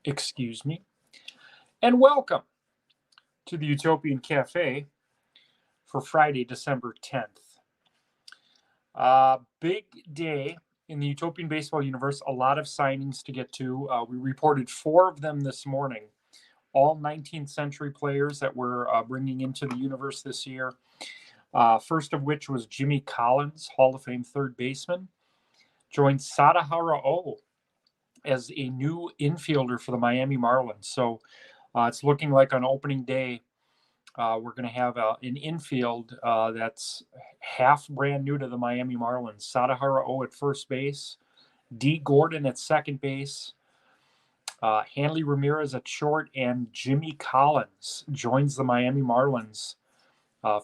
Excuse me. And welcome to the Utopian Cafe for Friday, December 10th. Big day in the Utopian baseball universe. A lot of signings to get to. We reported 4 of them this morning. All 19th century players that we're bringing into the universe this year. First of which was Jimmy Collins, Hall of Fame third baseman, joined Sadahara O as a new infielder for the Miami Marlins. So it's looking like on opening day, we're going to have an infield that's half brand new to the Miami Marlins. Sadahara O at first base, D. Gordon at second base, Hanley Ramirez at short, and Jimmy Collins joins the Miami Marlins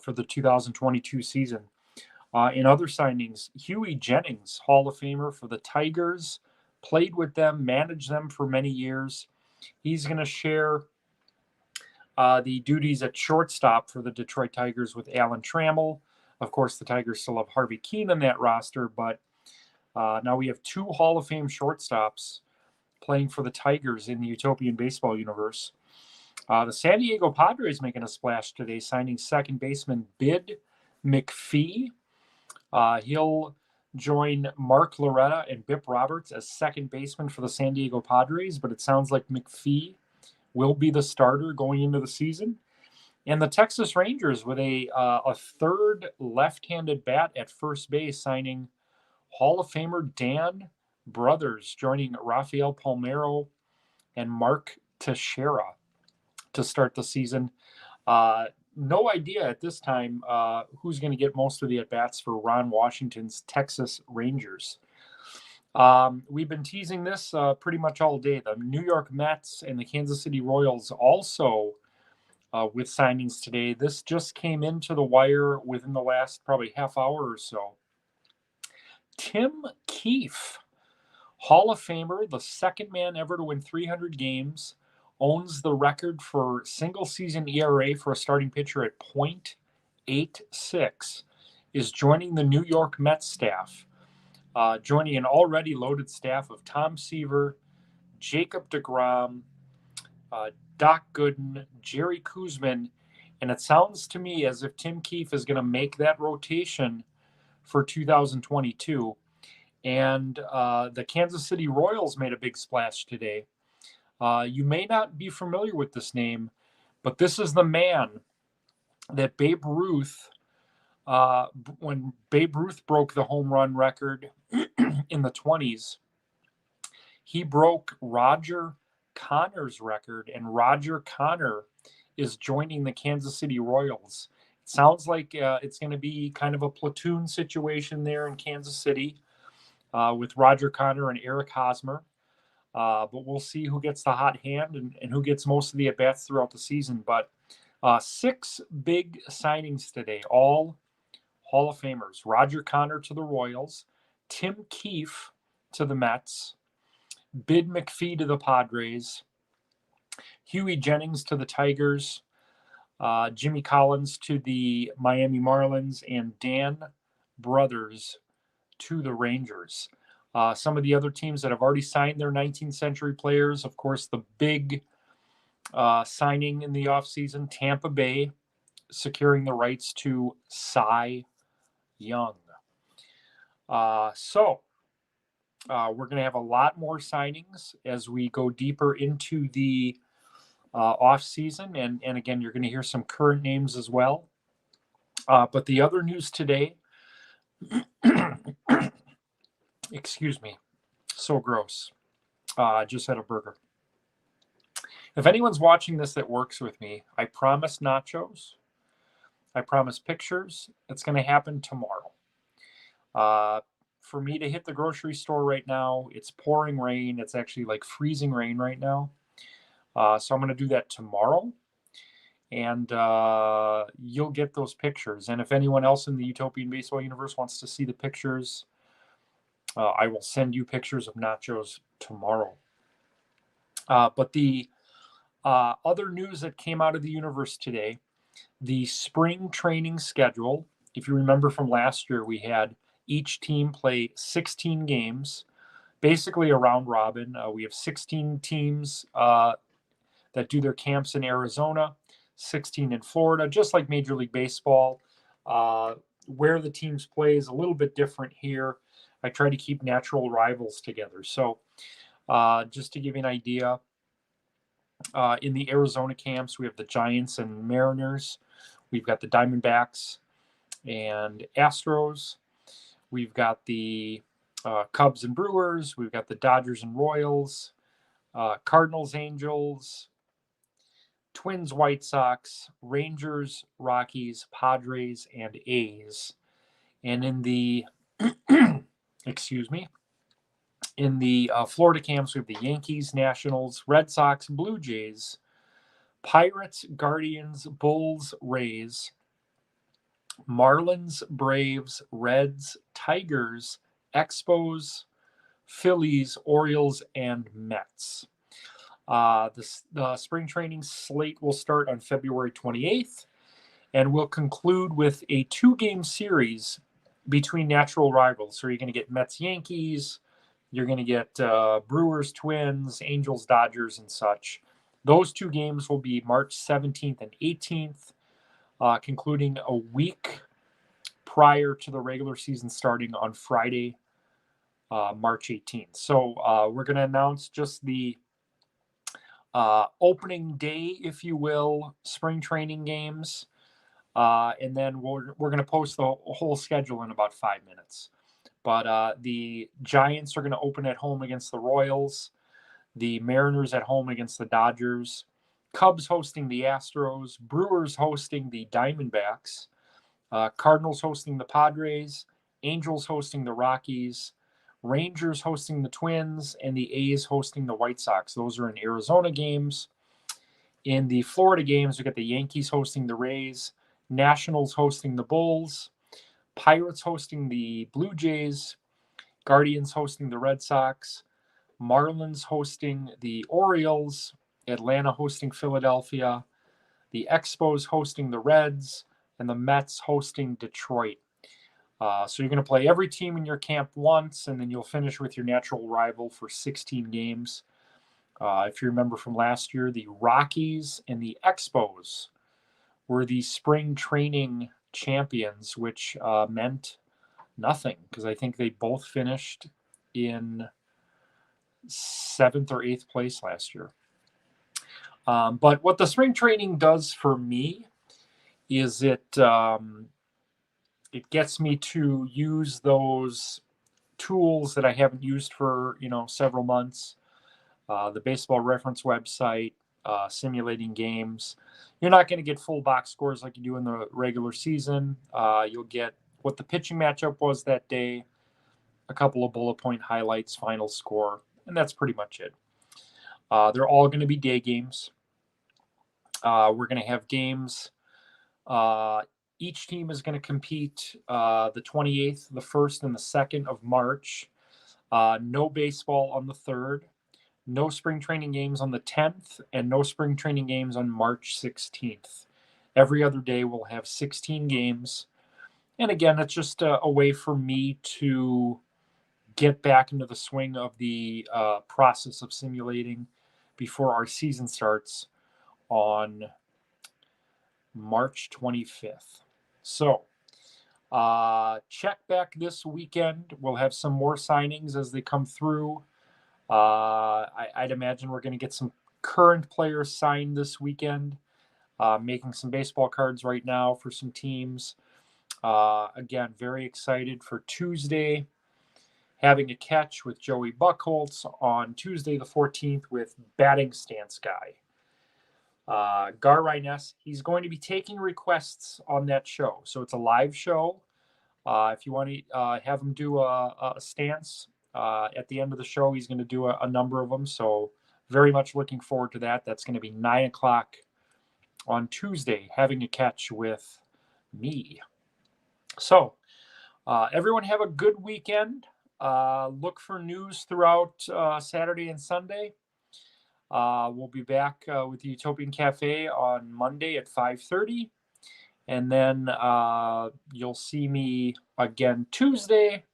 for the 2022 season. In other signings, Huey Jennings, Hall of Famer for the Tigers, played with them, managed them for many years. He's going to share the duties at shortstop for the Detroit Tigers with Alan Trammell. Of course, the Tigers still have Harvey Keene on that roster, but now we have 2 Hall of Fame shortstops playing for the Tigers in the Utopian baseball universe. The San Diego Padres making a splash today, signing second baseman Bid McPhee. He'll join Mark Loretta and Bip Roberts as second baseman for the San Diego Padres, but it sounds like McPhee will be the starter going into the season. And the Texas Rangers with a third left-handed bat at first base, signing Hall of Famer Dan Brothers, joining Rafael Palmeiro and Mark Teixeira to start the season. No idea at this time who's going to get most of the at-bats for Ron Washington's Texas Rangers. We've been teasing this pretty much all day. The New York Mets and the Kansas City Royals also with signings today. This just came into the wire within the last probably half hour or so. Tim Keefe, Hall of Famer, the second man ever to win 300 games, owns the record for single-season ERA for a starting pitcher at .86, is joining the New York Mets staff, joining an already loaded staff of Tom Seaver, Jacob deGrom, Doc Gooden, Jerry Koosman, and it sounds to me as if Tim Keefe is going to make that rotation for 2022. And the Kansas City Royals made a big splash today. You may not be familiar with this name, but this is the man that Babe Ruth, when Babe Ruth broke the home run record in the 20s, he broke Roger Connor's record, and Roger Connor is joining the Kansas City Royals. It sounds like it's going to be kind of a platoon situation there in Kansas City with Roger Connor and Eric Hosmer. But we'll see who gets the hot hand and who gets most of the at-bats throughout the season. But 6 big signings today, all Hall of Famers. Roger Connor to the Royals, Tim Keefe to the Mets, Bid McPhee to the Padres, Huey Jennings to the Tigers, Jimmy Collins to the Miami Marlins, and Dan Brothers to the Rangers. Some of the other teams that have already signed their 19th century players, of course, the big signing in the offseason, Tampa Bay securing the rights to Cy Young. So we're going to have a lot more signings as we go deeper into the offseason. And again, you're going to hear some current names as well. But the other news today, excuse me, so gross. I just had a burger. If anyone's watching this that works with me, I promise nachos. I promise pictures. It's going to happen tomorrow. For me to hit the grocery store right now, it's pouring rain. It's actually like freezing rain right now. So I'm going to do that tomorrow. And you'll get those pictures. And if anyone else in the Utopian baseball universe wants to see the pictures, I will send you pictures of nachos tomorrow. But the other news that came out of the universe today, the spring training schedule. If you remember from last year, we had each team play 16 games basically a round robin. We have 16 teams that do their camps in Arizona, 16 in Florida, just like Major League Baseball. Where the teams play is a little bit different here. I try to keep natural rivals together. So just to give you an idea, in the Arizona camps, we have the Giants and Mariners. We've got the Diamondbacks and Astros. We've got the Cubs and Brewers. We've got the Dodgers and Royals, Cardinals, Angels, Twins, White Sox, Rangers, Rockies, Padres, and A's. And in the, excuse me, in the Florida camps, we have the Yankees, Nationals, Red Sox, Blue Jays, Pirates, Guardians, Bulls, Rays, Marlins, Braves, Reds, Tigers, Expos, Phillies, Orioles, and Mets. The spring training slate will start on February 28th and will conclude with a 2-game series between natural rivals. So you're going to get Mets, Yankees, you're going to get Brewers, Twins, Angels, Dodgers, and such. Those 2 games will be March 17th and 18th, concluding a week prior to the regular season starting on Friday, March 18th. So we're going to announce just the opening day, if you will, spring training games. And then we're going to post the whole schedule in about 5 minutes. But the Giants are going to open at home against the Royals, the Mariners at home against the Dodgers, Cubs hosting the Astros, Brewers hosting the Diamondbacks, Cardinals hosting the Padres, Angels hosting the Rockies, Rangers hosting the Twins, and the A's hosting the White Sox. Those are in Arizona games. In the Florida games, we got the Yankees hosting the Rays, Nationals hosting the Bulls, Pirates hosting the Blue Jays, Guardians hosting the Red Sox, Marlins hosting the Orioles, Atlanta hosting Philadelphia, the Expos hosting the Reds, and the Mets hosting Detroit. So you're going to play every team in your camp once, and then you'll finish with your natural rival for 16 games. If you remember from last year, the Rockies and the Expos were the spring training champions, which meant nothing because I think they both finished in 7th or 8th place last year. But what the spring training does for me is it gets me to use those tools that I haven't used for several months. The Baseball Reference website, simulating games. You're not going to get full box scores like you do in the regular season. You'll get what the pitching matchup was that day, a couple of bullet point highlights, final score, and that's pretty much it. They're all going to be day games. We're going to have games. Each team is going to compete the 28th, the 1st, and the 2nd of March. No baseball on the 3rd. No spring training games on the 10th, and no spring training games on March 16th. Every other day we'll have 16 games. And again, it's just a way for me to get back into the swing of the process of simulating before our season starts on March 25th. So check back this weekend. We'll have some more signings as they come through. I'd imagine we're going to get some current players signed this weekend, making some baseball cards right now for some teams. Again, very excited for Tuesday, having a catch with Joey Buchholz on Tuesday the 14th with Batting Stance Guy. Gar Ryness, he's going to be taking requests on that show. So it's a live show. If you want to have him do a stance at the end of the show, he's going to do a number of them. So very much looking forward to that. That's going to be 9 o'clock on Tuesday, having a catch with me. So everyone have a good weekend. Look for news throughout Saturday and Sunday. We'll be back with the Utopian Cafe on Monday at 5:30. And then you'll see me again Tuesday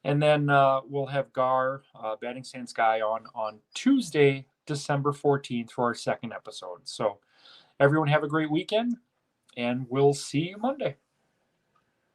And then we'll have Gar, Batting Stance Guy, on Tuesday, December 14th for our second episode. So everyone have a great weekend, and we'll see you Monday.